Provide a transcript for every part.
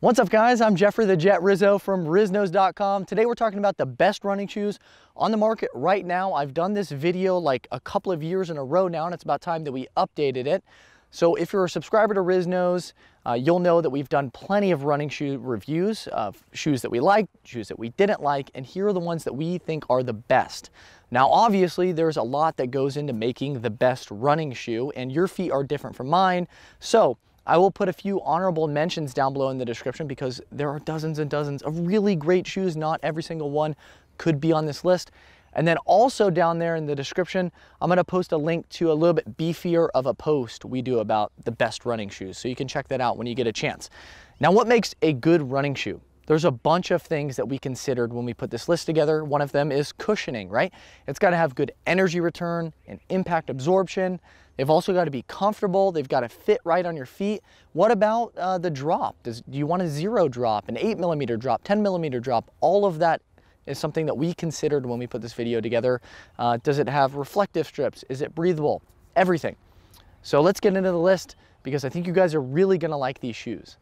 What's up guys, I'm Jeffrey the Jet Rizzo from RizNose.com. Today we're talking about the best running shoes on the market right now. I've done this video like a couple of years in a row now, and it's about time that we updated it. So if you're a subscriber to RizNose, you'll know that we've done plenty of running shoe reviews of shoes that we liked, shoes that we didn't like, and here are the ones that we think are the best. Now obviously there's a lot that goes into making the best running shoe, and your feet are different from mine. So I will put a few honorable mentions down below in the description because there are dozens and dozens of really great shoes. Not every single one could be on this list. And then also down there in the description, I'm going to post a link to a little bit beefier of a post we do about the best running shoes. So you can check that out when you get a chance. Now, what makes a good running shoe? There's a bunch of things that we considered when we put this list together. One of them is cushioning, right? It's got to have good energy return and impact absorption. They've also got to be comfortable. They've got to fit right on your feet. What about the drop? Do you want a 0 drop, an 8mm drop, 10mm drop? All of that is something that we considered when we put this video together. Does it have reflective strips? Is it breathable? Everything. So let's get into the list because I think you guys are really going to like these shoes.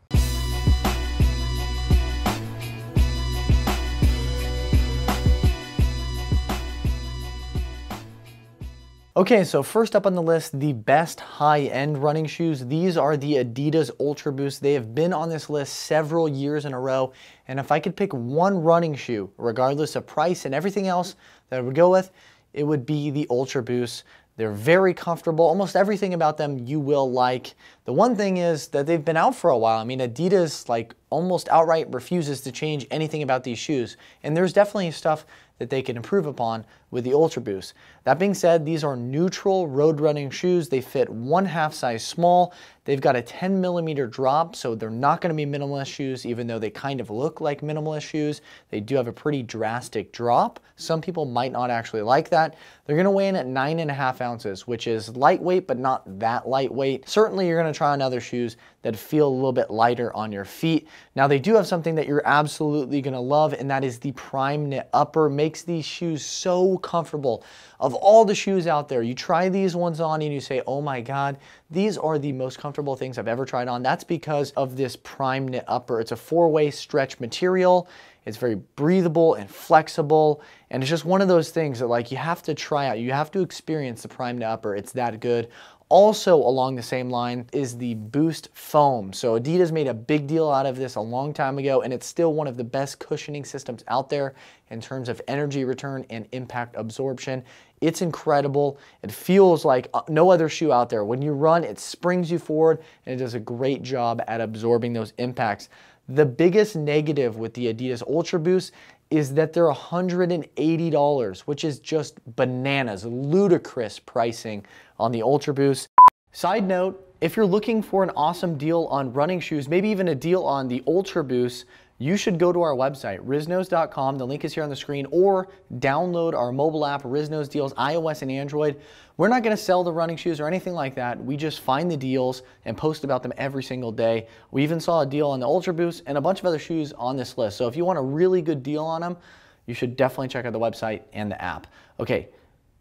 Okay, so first up on the list, the best high-end running shoes. These are the Adidas Ultra Boost. They have been on this list several years in a row, and if I could pick one running shoe, regardless of price and everything else that I would go with, it would be the Ultra Boost. They're very comfortable. Almost everything about them you will like. The one thing is that they've been out for a while. I mean, Adidas like almost outright refuses to change anything about these shoes, and there's definitely stuff that they can improve upon with the Ultra Boost. That being said, these are neutral road running shoes. They fit 1/2 size small. They've got a 10mm drop, so they're not going to be minimalist shoes, even though they kind of look like minimalist shoes. They do have a pretty drastic drop. Some people might not actually like that. They're going to weigh in at 9.5 ounces, which is lightweight, but not that lightweight. Certainly you're going to try on other shoes that feel a little bit lighter on your feet. Now they do have something that you're absolutely going to love, and that is the Prime Knit upper. Makes these shoes so comfortable. Of all the shoes out there, you try these ones on and you say, oh my God, these are the most comfortable things I've ever tried on. That's because of this Prime Knit upper. It's a 4-way stretch material. It's very breathable and flexible, and it's just one of those things that like you have to try out. You have to experience the Prime Knit upper. It's that good. Also along the same line is the Boost foam. So Adidas made a big deal out of this a long time ago, and it's still one of the best cushioning systems out there in terms of energy return and impact absorption. It's incredible. It feels like no other shoe out there. When you run, it springs you forward, and it does a great job at absorbing those impacts. The biggest negative with the Adidas Ultra Boost is that they're $180, which is just bananas, ludicrous pricing on the Ultra Boost. Side note, if you're looking for an awesome deal on running shoes, maybe even a deal on the Ultra Boost, you should go to our website, RizNose.com. The link is here on the screen, or download our mobile app, RizNose Deals, iOS and Android. We're not going to sell the running shoes or anything like that. We just find the deals and post about them every single day. We even saw a deal on the Ultra Boost and a bunch of other shoes on this list. So if you want a really good deal on them, you should definitely check out the website and the app. Okay,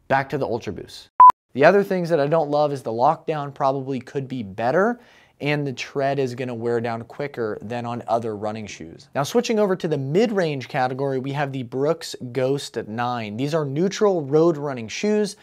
back to the Ultra Boost. The other things that I don't love is the lockdown probably could be better, and the tread is going to wear down quicker than on other running shoes. Now switching over to the mid-range category, we have the Brooks Ghost 9. These are neutral road running shoes.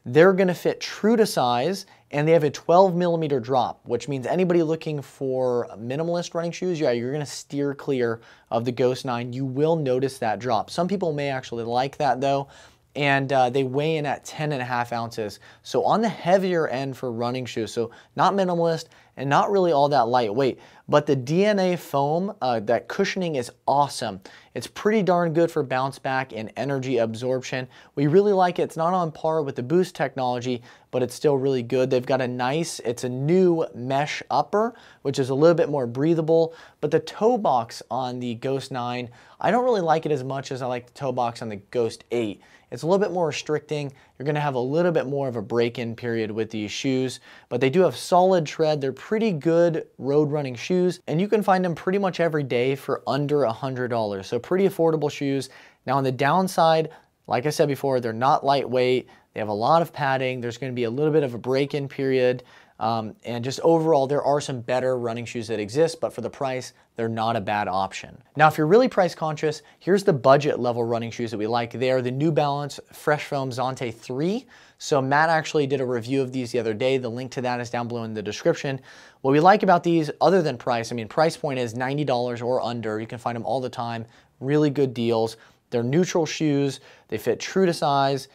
They're going to fit true to size, and they have a 12mm drop, which means anybody looking for minimalist running shoes, yeah, you're going to steer clear of the Ghost 9. You will notice that drop. Some people may actually like that though, and they weigh in at 10.5 ounces. So on the heavier end for running shoes, so not minimalist and not really all that lightweight, but the DNA foam, that cushioning is awesome. It's pretty darn good for bounce back and energy absorption. We really like it. It's not on par with the Boost technology, but it's still really good. They've got it's a new mesh upper, which is a little bit more breathable, but the toe box on the Ghost 9, I don't really like it as much as I like the toe box on the Ghost 8. It's a little bit more restricting. You're going to have a little bit more of a break-in period with these shoes, but they do have solid tread. They're pretty good road running shoes, and you can find them pretty much every day for under $100. So pretty affordable shoes. Now on the downside, like I said before, they're not lightweight. They have a lot of padding. There's going to be a little bit of a break-in period. And just overall, there are some better running shoes that exist, but for the price, they're not a bad option. Now, if you're really price conscious, here's the budget level running shoes that we like. They are the New Balance Fresh Foam Zonte 3. So Matt actually did a review of these the other day. The link to that is down below in the description. What we like about these, other than price, I mean, price point is $90 or under. You can find them all the time. Really good deals. They're neutral shoes. They fit true to size.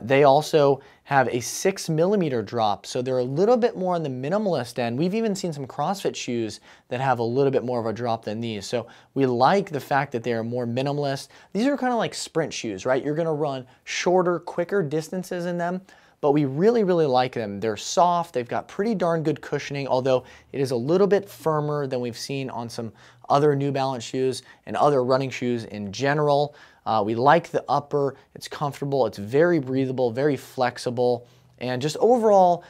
They also have a 6mm drop, so they're a little bit more on the minimalist end. We've even seen some CrossFit shoes that have a little bit more of a drop than these. So we like the fact that they are more minimalist. These are kind of like sprint shoes, right? You're gonna run shorter, quicker distances in them, but we really, really like them. They're soft, they've got pretty darn good cushioning, although it is a little bit firmer than we've seen on some other New Balance shoes and other running shoes in general. We like the upper, it's comfortable, it's very breathable, very flexible, and just overall,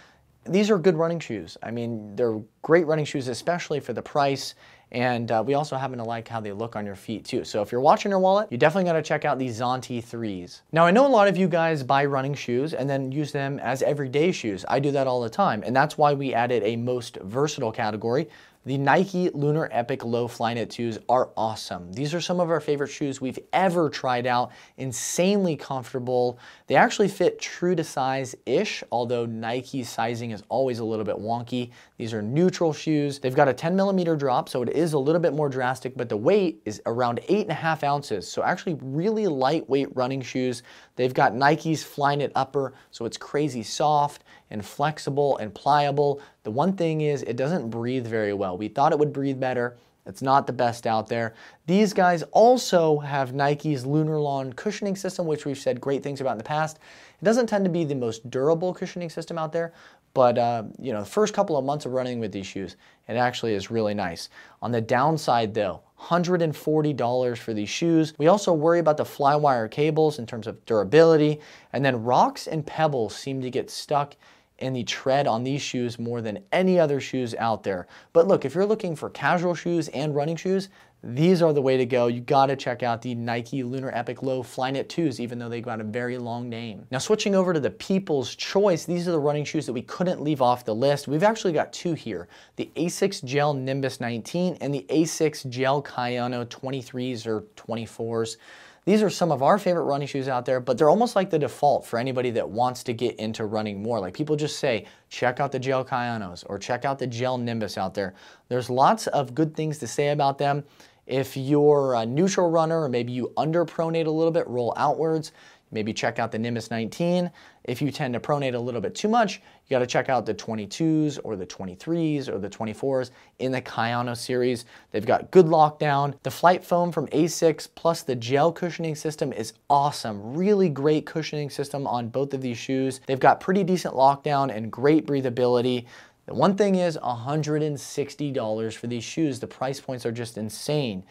these are good running shoes. I mean, they're great running shoes, especially for the price, and we also happen to like how they look on your feet too. So if you're watching your wallet, you definitely gotta check out these Zonte 3s. Now, I know a lot of you guys buy running shoes and then use them as everyday shoes. I do that all the time, and that's why we added a most versatile category. The Nike Lunar Epic Low Flyknit 2s are awesome. These are some of our favorite shoes we've ever tried out. Insanely comfortable. They actually fit true to size-ish, although Nike's sizing is always a little bit wonky. These are neutral shoes. They've got a 10mm drop, so it is a little bit more drastic, but the weight is around 8.5 ounces. So actually really lightweight running shoes. They've got Nike's Flyknit upper, so it's crazy soft and flexible and pliable. The one thing is it doesn't breathe very well. We thought it would breathe better. It's not the best out there. These guys also have Nike's Lunarlon cushioning system, which we've said great things about in the past. It doesn't tend to be the most durable cushioning system out there, but you know, the first couple of months of running with these shoes, it actually is really nice. On the downside though, $140 for these shoes. We also worry about the Flywire cables in terms of durability, and then rocks and pebbles seem to get stuck in the tread on these shoes more than any other shoes out there. But look, if you're looking for casual shoes and running shoes, these are the way to go. You gotta check out the Nike Lunar Epic Low Flyknit 2s, even though they've got a very long name. Now switching over to the People's Choice, these are the running shoes that we couldn't leave off the list. We've actually got two here, the Asics Gel Nimbus 19 and the Asics Gel Kayano 23s or 24s. These are some of our favorite running shoes out there, but they're almost like the default for anybody that wants to get into running more. Like people just say, check out the Gel Kayanos or check out the Gel Nimbus out there. There's lots of good things to say about them. If you're a neutral runner or maybe you underpronate a little bit, roll outwards, maybe check out the Nimbus 19. If you tend to pronate a little bit too much, you got to check out the 22s or the 23s or the 24s in the Kayano series. They've got good lockdown. The Flight Foam from Asics plus the gel cushioning system is awesome. Really great cushioning system on both of these shoes. They've got pretty decent lockdown and great breathability. The one thing is $160 for these shoes. The price points are just insane.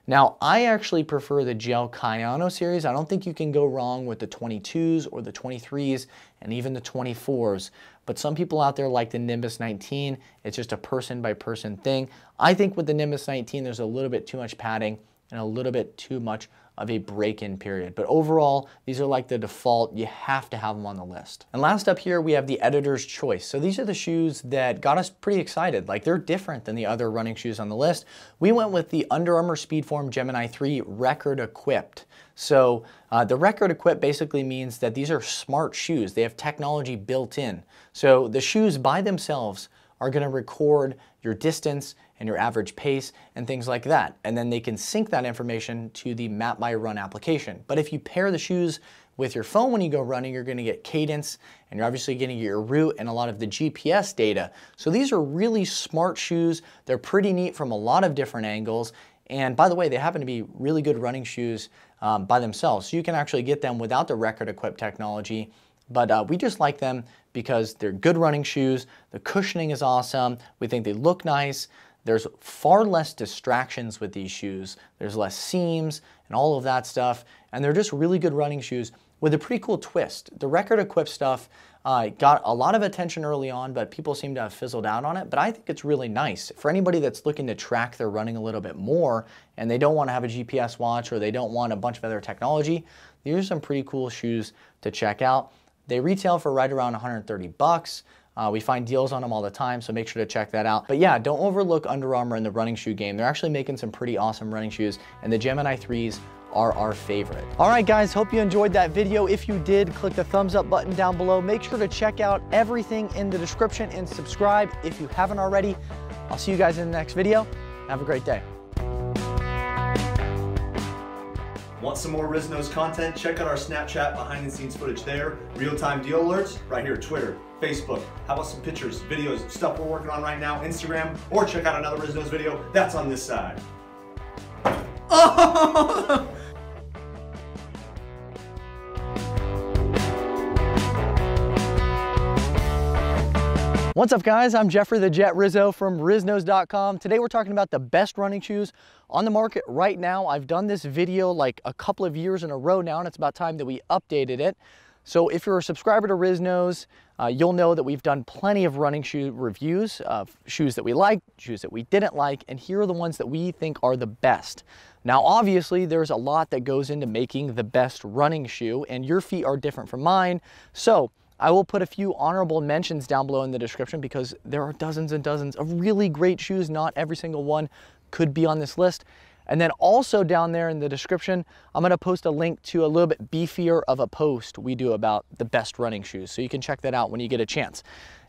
Now, I actually prefer the Gel Kayano series. I don't think you can go wrong with the 22s or the 23s and even the 24s. But some people out there like the Nimbus 19. It's just a person by person thing. I think with the Nimbus 19, there's a little bit too much padding and a little bit too much of a break-in period. But overall, these are like the default. You have to have them on the list. And last up here, we have the Editor's Choice. So these are the shoes that got us pretty excited. Like they're different than the other running shoes on the list. We went with the Under Armour Speedform Gemini 3 Record Equipped. So the Record Equipped basically means that these are smart shoes. They have technology built in. So the shoes by themselves are gonna record your distance and your average pace and things like that. And then they can sync that information to the Map by Run application. But if you pair the shoes with your phone when you go running, you're gonna get cadence and you're obviously gonna get your route and a lot of the GPS data. So these are really smart shoes. They're pretty neat from a lot of different angles. And by the way, they happen to be really good running shoes by themselves. So you can actually get them without the Record Equipped technology. But we just like them because they're good running shoes. The cushioning is awesome. We think they look nice. There's far less distractions with these shoes. There's less seams and all of that stuff. And they're just really good running shoes with a pretty cool twist. The Record Equipped stuff got a lot of attention early on, but people seem to have fizzled out on it. But I think it's really nice. For anybody that's looking to track their running a little bit more and they don't want to have a GPS watch or they don't want a bunch of other technology, these are some pretty cool shoes to check out. They retail for right around 130 bucks. We find deals on them all the time, so make sure to check that out. But yeah, don't overlook Under Armour in the running shoe game. They're actually making some pretty awesome running shoes, and the Gemini 3s are our favorite. All right, guys, hope you enjoyed that video. If you did, click the thumbs up button down below. Make sure to check out everything in the description and subscribe if you haven't already. I'll see you guys in the next video. Have a great day. Want some more RizNose content? Check out our Snapchat behind the scenes footage there. Real-time deal alerts right here, Twitter, Facebook. How about some pictures, videos, stuff we're working on right now, Instagram, or check out another RizNose video. That's on this side. Oh! What's up, guys? I'm Jeffrey the Jet Rizzo from RizNose.com. Today we're talking about the best running shoes on the market right now. I've done this video like a couple of years in a row now, and it's about time that we updated it. So if you're a subscriber to RizNose, you'll know that we've done plenty of running shoe reviews of shoes that we liked, shoes that we didn't like, and here are the ones that we think are the best. Now, obviously, there's a lot that goes into making the best running shoe, and your feet are different from mine. So I will put a few honorable mentions down below in the description because there are dozens and dozens of really great shoes. Not every single one could be on this list. And then also down there in the description, I'm gonna post a link to a little bit beefier of a post we do about the best running shoes. So you can check that out when you get a chance.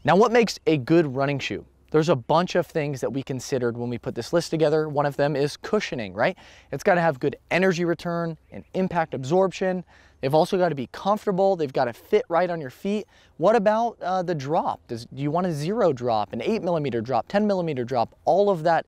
Now, what makes a good running shoe? There's a bunch of things that we considered when we put this list together. One of them is cushioning, right? It's gotta have good energy return and impact absorption. They've also got to be comfortable. They've got to fit right on your feet. What about the drop? Do you want a 0 drop, an 8mm drop, 10mm drop? All of that